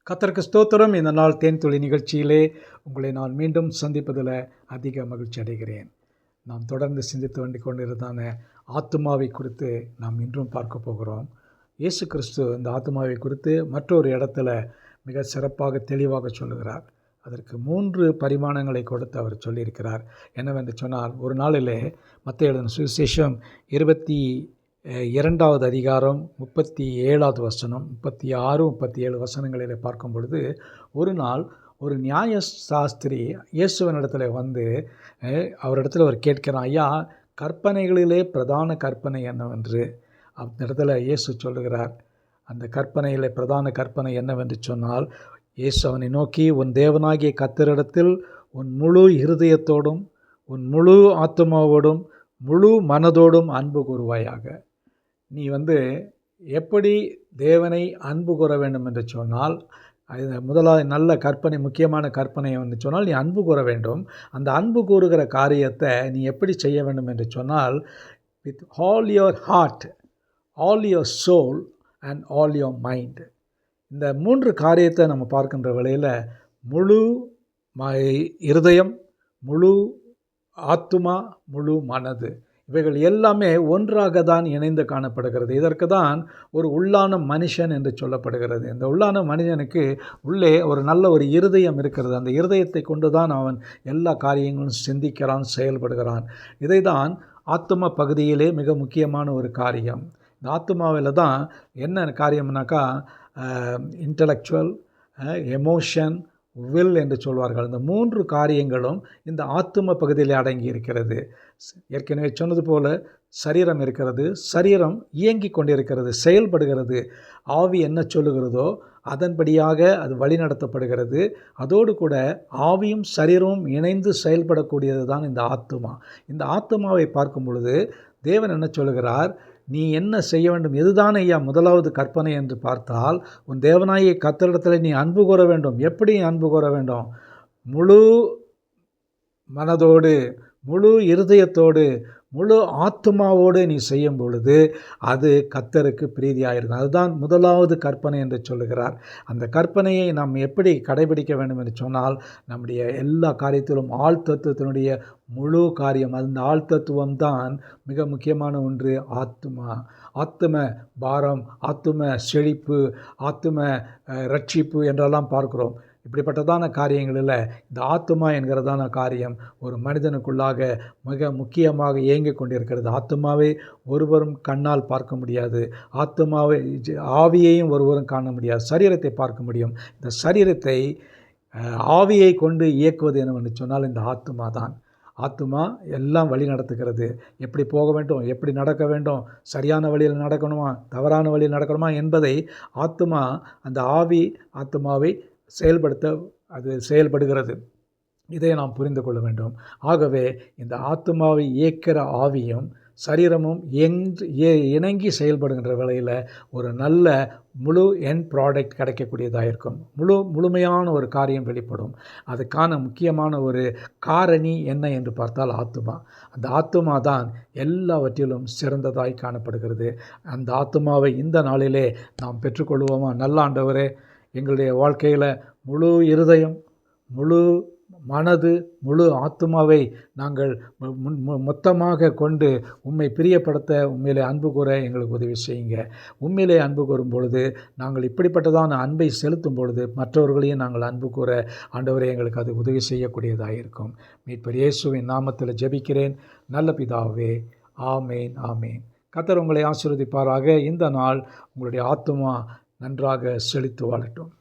கர்த்தருக்கு ஸ்தோத்திரம். இந்த நாள் தேன்துளி நிகழ்ச்சியிலே உங்களை நான் மீண்டும் சந்திப்பதில் அதிக மகிழ்ச்சி அடைகிறேன். நாம் தொடர்ந்து சிந்தித்து வந்து கொண்டிருந்தான ஆத்துமாவை குறித்து நாம் இன்றும் பார்க்க போகிறோம். இயேசு கிறிஸ்து இந்த ஆத்துமாவை குறித்து மற்றொரு இடத்துல மிக சிறப்பாக தெளிவாக சொல்லுகிறார். அதற்கு 3 பரிமாணங்களை கொடுத்து அவர் சொல்லியிருக்கிறார். என்னவென்று சொன்னால், ஒரு நாளிலே மத்தேயு எழுதின சுவிசேஷம் 22வது அதிகாரம் 37வது வசனம், 36, 37 வசனங்களிலே பார்க்கும் பொழுது, ஒரு நாள் ஒரு நியாய சாஸ்திரி இயேசுவனிடத்தில் வந்து அவரிடத்தில் அவர் கேட்கிறான், ஐயா, கற்பனைகளிலே பிரதான கற்பனை என்னவென்று. அந்த இடத்துல இயேசு சொல்லுகிறார், அந்த கற்பனையிலே பிரதான கற்பனை என்னவென்று சொன்னால், இயேசு அவனை நோக்கி, உன் தேவனாகிய கர்த்தரிடத்தில் உன் முழு இருதயத்தோடும் உன் முழு ஆத்துமாவோடும் முழு மனதோடும் அன்பு கூறுவாயாக. நீ எப்படி தேவனை அன்பு கூற வேண்டும் என்று சொன்னால், முதலாவது நல்ல கற்பனை, முக்கியமான கற்பனை என்று சொன்னால், நீ அன்பு கூற வேண்டும். அந்த அன்பு கூறுகிற காரியத்தை நீ எப்படி செய்ய வேண்டும் என்று சொன்னால், with all your heart, all your soul and all your mind. இந்த 3 காரியத்தை நம்ம பார்க்கின்ற வேளையில், முழு இருதயம், முழு ஆத்துமா, முழு மனது, இவைகள் எல்லாமே ஒன்றாக தான் இணைந்து காணப்படுகிறது. இதற்கு தான் ஒரு உள்ளான மனுஷன் என்று சொல்லப்படுகிறது. இந்த உள்ளான மனிதனுக்கு உள்ளே ஒரு நல்ல ஒரு இருதயம் இருக்கிறது. அந்த இருதயத்தை கொண்டு தான் அவன் எல்லா காரியங்களும் சிந்திக்கிறான், செயல்படுகிறான். இதை தான் ஆத்தும பகுதியிலே மிக முக்கியமான ஒரு காரியம். இந்த ஆத்துமாவில் தான் என்ன காரியம்னாக்கா, இன்டலெக்சுவல், எமோஷன், வில் என்று சொல்வார்கள். இந்த 3 காரியங்களும் இந்த ஆத்தும பகுதியில் அடங்கி இருக்கிறது. ஏற்கனவே சொன்னது போல சரீரம் இருக்கிறது. சரீரம் இயங்கி கொண்டிருக்கிறது, செயல்படுகிறது. ஆவி என்ன சொல்லுகிறதோ அதன்படியாக அது வழிநடத்தப்படுகிறது. அதோடு கூட ஆவியும் சரீரமும் இணைந்து செயல்படக்கூடியது தான் இந்த ஆத்துமா. இந்த ஆத்துமாவை பார்க்கும் பொழுது தேவன் என்ன சொல்லுகிறார், நீ என்ன செய்ய வேண்டும்? எதுதான் ஐயா முதலாவது கற்பனை என்று பார்த்தால், உன் தேவனாகிய கர்த்தரிடத்தில் நீ அன்பு கூற வேண்டும். எப்படி அன்பு கூற வேண்டும்? முழு மனதோடு, முழு இருதயத்தோடு, முழு ஆத்துமாவோடு நீ செய்யும் பொழுது அது கர்த்தருக்கு பிரீதியாயிருக்கும். அதுதான் முதலாவது கற்பனை என்று சொல்லுகிறார். அந்த கற்பனையை நாம் எப்படி கடைபிடிக்க வேண்டும் என்று சொன்னால், நம்முடைய எல்லா காரியத்திலும் ஆழ்தத்துவத்தினுடைய முழு காரியம், அந்த ஆழ்தத்துவம் தான் மிக முக்கியமான ஒன்று. ஆத்துமா, ஆத்தும பாரம், ஆத்தும செழிப்பு, ஆத்தும ரட்சிப்பு என்றெல்லாம் பார்க்கிறோம். இப்படிப்பட்டதான காரியங்களில் இந்த ஆத்துமா என்கிறதான காரியம் ஒரு மனிதனுக்குள்ளாக மிக முக்கியமாக இயங்கிக் கொண்டிருக்கிறது. ஆத்துமாவை ஒருவரும் கண்ணால் பார்க்க முடியாது. ஆத்துமாவை, ஆவியையும் ஒருவரும் காண முடியாது. சரீரத்தை பார்க்க முடியும். இந்த சரீரத்தை ஆவியை கொண்டு இயக்குவது என்னவென்று சொன்னால் இந்த ஆத்துமா தான். ஆத்துமா எல்லாம் வழி நடத்துகிறது. எப்படி போக வேண்டும், எப்படி நடக்க வேண்டும், சரியான வழியில் நடக்கணுமா, தவறான வழியில் நடக்கணுமா என்பதை ஆத்துமா, அந்த ஆவி ஆத்துமாவை அது செயல்படுகிறது. இதை நாம் புரிந்து கொள்ள வேண்டும். ஆகவே இந்த ஆத்துமாவை இயக்கிற ஆவியும் சரீரமும் இணங்கி செயல்படுகின்ற வேளையில் ஒரு நல்ல முழு எண்ட் ப்ராடக்ட் கிடைக்கக்கூடியதாக இருக்கும். முழுமையான ஒரு காரியம் வெளிப்படும். அதுக்கான முக்கியமான ஒரு காரணி என்ன என்று பார்த்தால் ஆத்துமா. அந்த ஆத்துமா தான் எல்லாவற்றிலும் சிறந்ததாய் காணப்படுகிறது. அந்த ஆத்துமாவை இந்த நாளிலே நாம் பெற்றுக்கொள்வோமா? நல்ல ஆண்டவரே, எங்களுடைய வாழ்க்கையில் முழு இருதயம், முழு மனது, முழு ஆத்துமாவை நாங்கள் மொத்தமாக கொண்டு உம்மை பிரியப்படுத்த, உண்மையிலே அன்பு கூற எங்களுக்கு உதவி செய்யுங்க. உண்மையிலே அன்பு கூறும் பொழுது, நாங்கள் இப்படிப்பட்டதான அன்பை செலுத்தும் பொழுது மற்றவர்களையும் நாங்கள் அன்பு கூற ஆண்டவரே எங்களுக்கு அது உதவி செய்யக்கூடியதாக இருக்கும். மீட்பர் இயேசுவின் நாமத்தில் ஜெபிக்கிறேன் நல்ல பிதாவே. ஆமேன், ஆமேன். கர்த்தர் உங்களை ஆசீர்வதிப்பாராக. இந்த நாள் உங்களுடைய ஆத்துமா நன்றாக செழித்து வாழட்டும்.